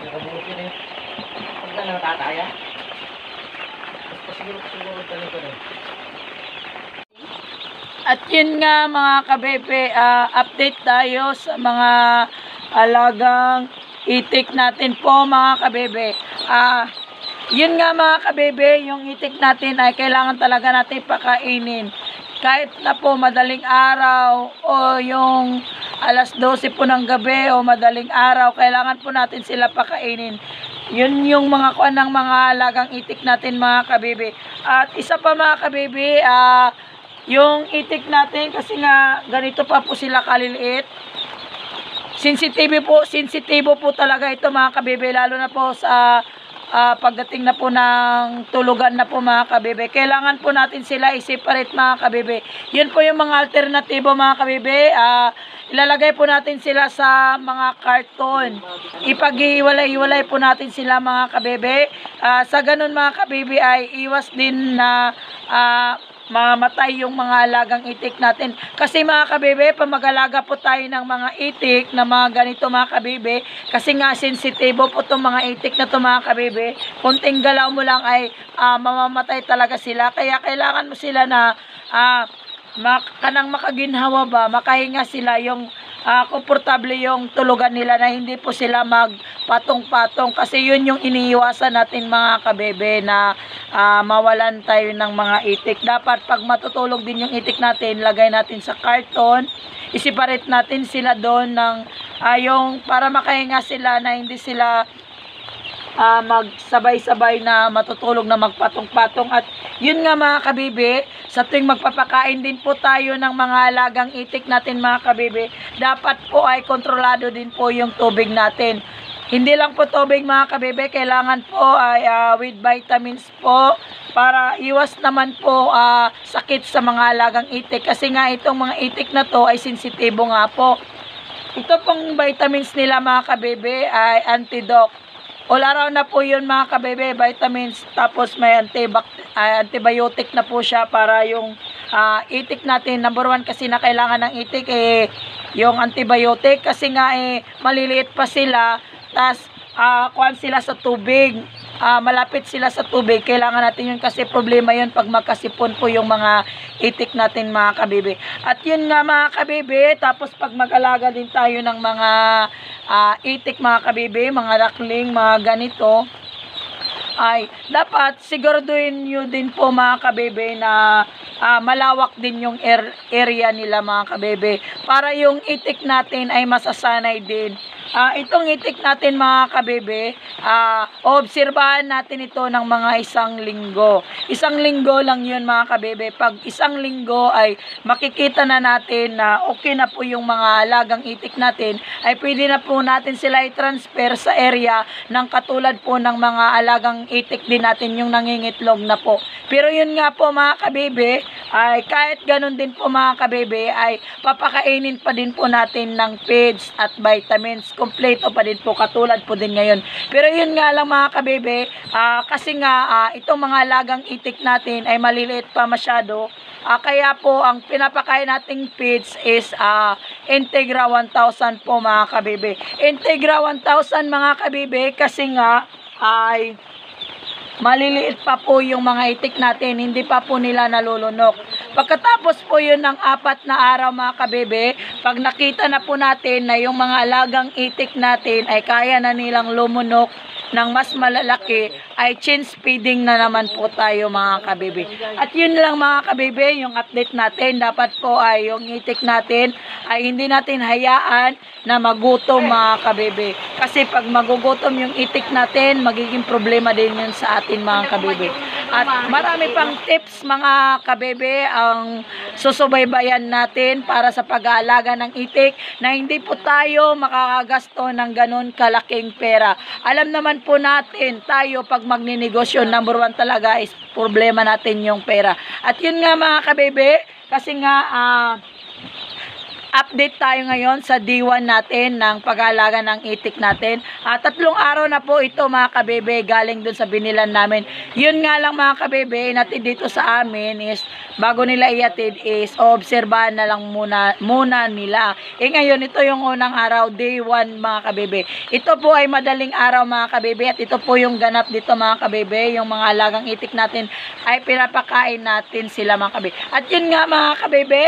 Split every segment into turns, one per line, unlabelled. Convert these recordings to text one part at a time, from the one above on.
Nakabuti na yun. Pagka natataya. Siguro tanong ko na.
At yun nga mga kabebe, update tayo sa mga alagang itik natin po mga kabebe. Yun nga mga kabebe, yung itik natin ay kailangan talaga natin pakainin. Kahit na po madaling araw o yung alas 12 po ng gabi o madaling araw, kailangan po natin sila pakainin. Yun yung mga kuan ng mga alagang itik natin mga kabebe. At isa pa mga kabebe, yung itik natin kasi nga ganito pa po sila kaliliit. Sensitibo po talaga ito mga kabebe, lalo na po sa pagdating na po ng tulugan na po mga kabebe. Kailangan po natin sila i-separate mga kabebe. Yun po yung mga alternatibo mga kabebe. Ilalagay po natin sila sa mga karton. Ipag-iwalay-iwalay po natin sila mga kabebe. Sa ganun mga kabebe ay iwas din na mamatay yung mga alagang itik natin. Kasi mga kabebe, pag mag-alaga po tayo ng mga itik na mga ganito mga kabebe, kasi nga sensitibo po itong mga itik na ito mga kabebe, kunting galaw mo lang ay mamamatay talaga sila. Kaya kailangan mo sila na kanang makaginhawa ba, makahinga sila, yung komportable yung tulugan nila na hindi po sila magpatong-patong, kasi yun yung iniiwasan natin mga kabebe na mawalan tayo ng mga itik. Dapat pag matutulog din yung itik natin, lagay natin sa karton, isiparate natin sila doon ng yung para makahinga sila na hindi sila magsabay-sabay na matutulog na magpatong-patong. At yun nga mga kabebe, sa tuwing magpapakain din po tayo ng mga alagang itik natin mga kabebe, dapat po ay kontrolado din po yung tubig natin. Hindi lang po tubig mga kabebe, kailangan po ay with vitamins po para iwas naman po sakit sa mga alagang itik. Kasi nga itong mga itik na to ay sensitibo nga po. Ito pong vitamins nila mga kabebe ay antidote. All around na po yun mga kabebe, vitamins, tapos may antibiotic na po siya para yung itik natin. Number 1 kasi na kailangan ng itik yung antibiotic, kasi nga maliliit pa sila, tas kuhan sila sa tubig, malapit sila sa tubig. Kailangan natin yun kasi problema yun pag magkasipon po yung mga itik natin mga kabebe. At yun nga mga kabebe, tapos pag mag-alaga din tayo ng mga itik mga kabebe, mga rakling, mga ganito, ay dapat siguraduhin nyo din po mga kabebe na malawak din yung area nila mga kabebe, para yung itik natin ay masasanay din. Itong itik natin mga kabebe, obserbahan natin ito ng mga 1 linggo. 1 linggo lang yun mga kabebe. Pag 1 linggo ay makikita na natin na okay na po yung mga alagang itik natin, ay pwede na po natin sila i-transfer sa area ng katulad po ng mga alagang itik din natin, yung nangingitlog na po. Pero yun nga po mga kabebe, ay kahit ganun din po mga kabebe, ay papakainin pa din po natin ng feeds at vitamins. Kompleto pa din po, katulad po din ngayon. Pero yun nga lang mga kabebe, kasi nga itong mga alagang itik natin ay maliliit pa masyado. Kaya po ang pinapakain nating feeds is Integra 1000 po mga kabebe. Integra 1000 mga kabebe, kasi nga ay maliliit pa po yung mga itik natin, hindi pa po nila nalulunok. Pagkatapos po yun ng 4 na araw mga kabebe, pag nakita na po natin na yung mga alagang itik natin ay kaya na nilang lumunok ng mas malalaki, ay change feeding na naman po tayo mga kabebe. At yun lang mga kabebe, yung update natin. Dapat po ay yung itik natin ay hindi natin hayaan na magutom mga kabebe. Kasi pag magugutom yung itik natin, magiging problema din yun sa atin mga kabebe. At marami pang tips mga kabebe ang susubaybayan natin para sa pag-aalaga ng itik na hindi po tayo makakagasto ng ganun kalaking pera. Alam naman po natin, tayo pag magninegosyo, number 1 talaga is problema natin yung pera. At yun nga mga kabebe, kasi nga update tayo ngayon sa D1 natin ng pag-aalaga ng itik natin. 3 araw na po ito mga kabebe, galing dun sa binilan namin. Yun nga lang mga kabebe, natin dito sa amin is, bago nila iatid is, obserbahan na lang muna nila. Ngayon, ito yung unang araw, day 1 mga kabebe. Ito po ay madaling araw mga kabebe, at ito po yung ganap dito mga kabebe, yung mga alagang itik natin ay pinapakain natin sila mga kabebe. At yun nga mga kabebe,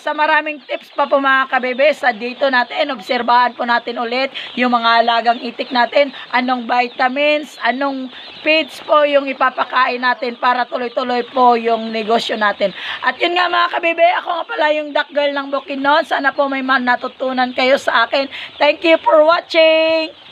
sa maraming tips pa po mga kabebe, sa dito natin, obserbahan po natin ulit yung mga alagang itik natin, anong vitamins, anong feeds po yung ipapakain natin para tuloy-tuloy po yung negosyo natin. At yun nga mga kabebe, ako nga pala yung Duck Girl ng Bukidnon. Sana po may natutunan kayo sa akin. Thank you for watching!